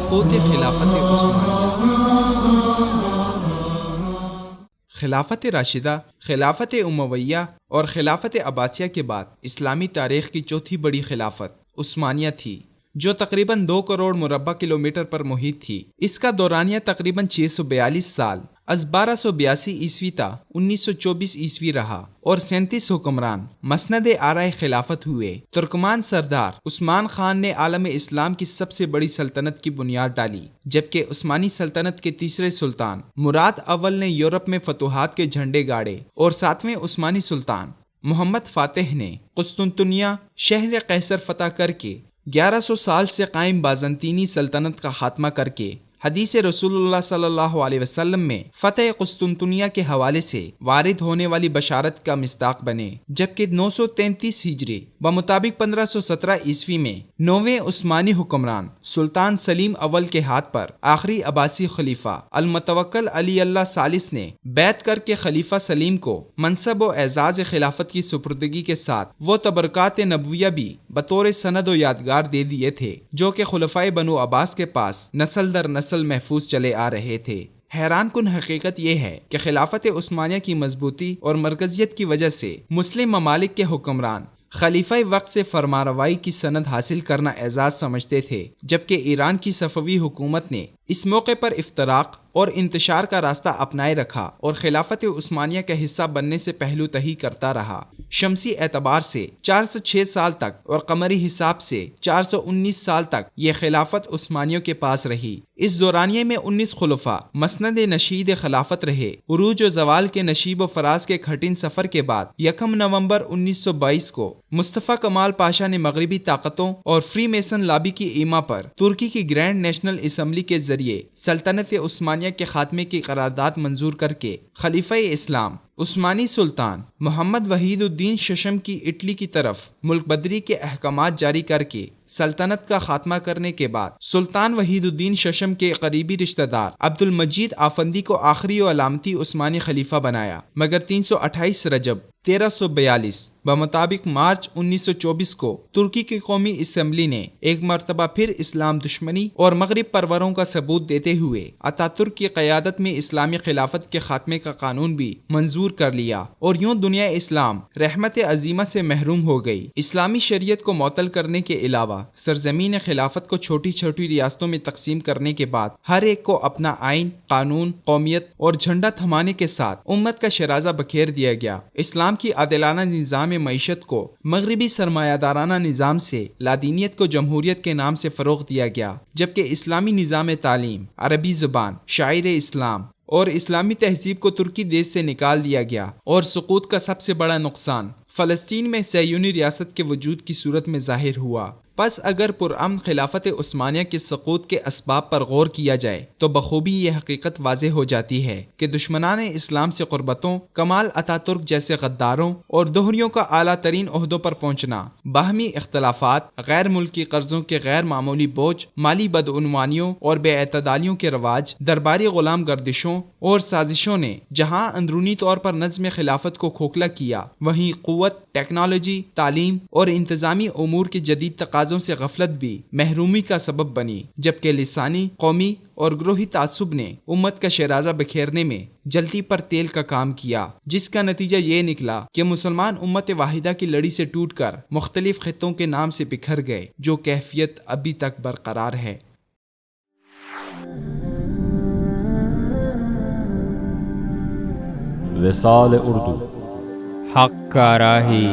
سقوط خلافت عثمانیہ۔ خلافت راشدہ، خلافت امویہ اور خلافت عباسیہ کے بعد اسلامی تاریخ کی چوتھی بڑی خلافت عثمانیہ تھی، جو تقریباً 2 کروڑ مربع کلومیٹر پر محیط تھی۔ اس کا دورانیہ تقریباً 642 سال از 1282 عیسوی تا 1924 عیسوی رہا اور 37 حکمران مسند آرائے خلافت ہوئے۔ ترکمان سردار عثمان خان نے عالم اسلام کی سب سے بڑی سلطنت کی بنیاد ڈالی، جبکہ عثمانی سلطنت کے تیسرے سلطان مراد اول نے یورپ میں فتوحات کے جھنڈے گاڑے اور 7ویں عثمانی سلطان محمد فاتح نے قسطنطنیہ شہر قیصر فتح کر کے 1100 سال سے قائم بازنطینی سلطنت کا خاتمہ کر کے حدیث رسول اللہ صلی اللہ علیہ وسلم میں فتح قسطنطنیہ کے حوالے سے وارد ہونے والی بشارت کا مصداق بنے، جبکہ 933 ہجری بمطابق 1517 عیسوی میں 9ویں عثمانی حکمران سلطان سلیم اول کے ہاتھ پر آخری عباسی خلیفہ المتوکل علی اللہ ثالث نے بیعت کر کے خلیفہ سلیم کو منصب و اعزاز خلافت کی سپردگی کے ساتھ وہ تبرکات نبویہ بھی بطور سند و یادگار دے دیے تھے جو کہ خلفائے بنو عباس کے پاس نسل در نسل محفوظ چلے آ رہے تھے۔ حیران کن حقیقت یہ ہے کہ خلافت عثمانیہ کی مضبوطی اور مرکزیت کی وجہ سے مسلم ممالک کے حکمران خلیفہ وقت سے فرمانروائی کی سند حاصل کرنا اعزاز سمجھتے تھے، جبکہ ایران کی صفوی حکومت نے اس موقع پر افتراق اور انتشار کا راستہ اپنائے رکھا اور خلافت عثمانیہ کا حصہ بننے سے پہلو تہی کرتا رہا۔ شمسی اعتبار سے 406 سال تک اور قمری حساب سے 419 سال تک یہ خلافت عثمانیوں کے پاس رہی۔ اس دورانیے میں 19 خلفاء مسند نشید خلافت رہے۔ عروج و زوال کے نشیب و فراز کے کٹھن سفر کے بعد 1 نومبر 1922 کو مصطفیٰ کمال پاشا نے مغربی طاقتوں اور فری میسن لابی کی ایما پر ترکی کی گرینڈ نیشنل اسمبلی کے ذریعے سلطنت عثمانیہ کے خاتمے کی قرارداد منظور کر کے خلیفہ اسلام عثمانی سلطان محمد وحید الدین ششم کی اٹلی کی طرف ملک بدری کے احکامات جاری کر کے سلطنت کا خاتمہ کرنے کے بعد سلطان وحید الدین ششم کے قریبی رشتہ دار عبد المجید آفندی کو آخری و علامتی عثمانی خلیفہ بنایا، مگر 328 رجب 1342 بمطابق مارچ 1924 کو ترکی کی قومی اسمبلی نے ایک مرتبہ پھر اسلام دشمنی اور مغرب پروروں کا ثبوت دیتے ہوئے اتا ترک کی قیادت میں اسلامی خلافت کے خاتمے کا قانون بھی منظور کر لیا، اور یوں دنیا اسلام رحمت عظیمہ سے محروم ہو گئی۔ اسلامی شریعت کو معطل کرنے کے علاوہ سرزمین خلافت کو چھوٹی چھوٹی ریاستوں میں تقسیم کرنے کے بعد ہر ایک کو اپنا آئین، قانون، قومیت اور جھنڈا تھمانے کے ساتھ امت کا شرازہ بکھیر دیا گیا۔ اسلام کی عادلانہ نظام معیشت کو مغربی سرمایہ دارانہ نظام سے، لادینیت کو جمہوریت کے نام سے فروغ دیا گیا، جبکہ اسلامی نظام تعلیم، عربی زبان، شاعر اسلام اور اسلامی تہذیب کو ترکی دیش سے نکال دیا گیا۔ اور سقوط کا سب سے بڑا نقصان فلسطین میں صہیونی ریاست کے وجود کی صورت میں ظاہر ہوا۔ پس اگر پرامن خلافت عثمانیہ کے سقوط کے اسباب پر غور کیا جائے تو بخوبی یہ حقیقت واضح ہو جاتی ہے کہ دشمنان اسلام سے قربتوں، کمال اتا ترک جیسے غداروں اور دوہریوں کا اعلیٰ ترین عہدوں پر پہنچنا، باہمی اختلافات، غیر ملکی قرضوں کے غیر معمولی بوجھ، مالی بدعنوانیوں اور بے اعتدالیوں کے رواج، درباری غلام گردشوں اور سازشوں نے جہاں اندرونی طور پر نظم خلافت کو کھوکھلا کیا، وہیں قوت، ٹیکنالوجی، تعلیم اور انتظامی امور کے جدید تقاضوں سے غفلت بھی محرومی کا سبب بنی، جبکہ لسانی، قومی اور گروہی تعصب نے امت کا شرازہ بکھیرنے میں جلتی پر تیل کا کام کیا، جس کا نتیجہ یہ نکلا کہ مسلمان امت واحدہ کی لڑی سے ٹوٹ کر مختلف خطوں کے نام سے بکھر گئے، جو کیفیت ابھی تک برقرار ہے۔ وصال اردو، حق کا راہی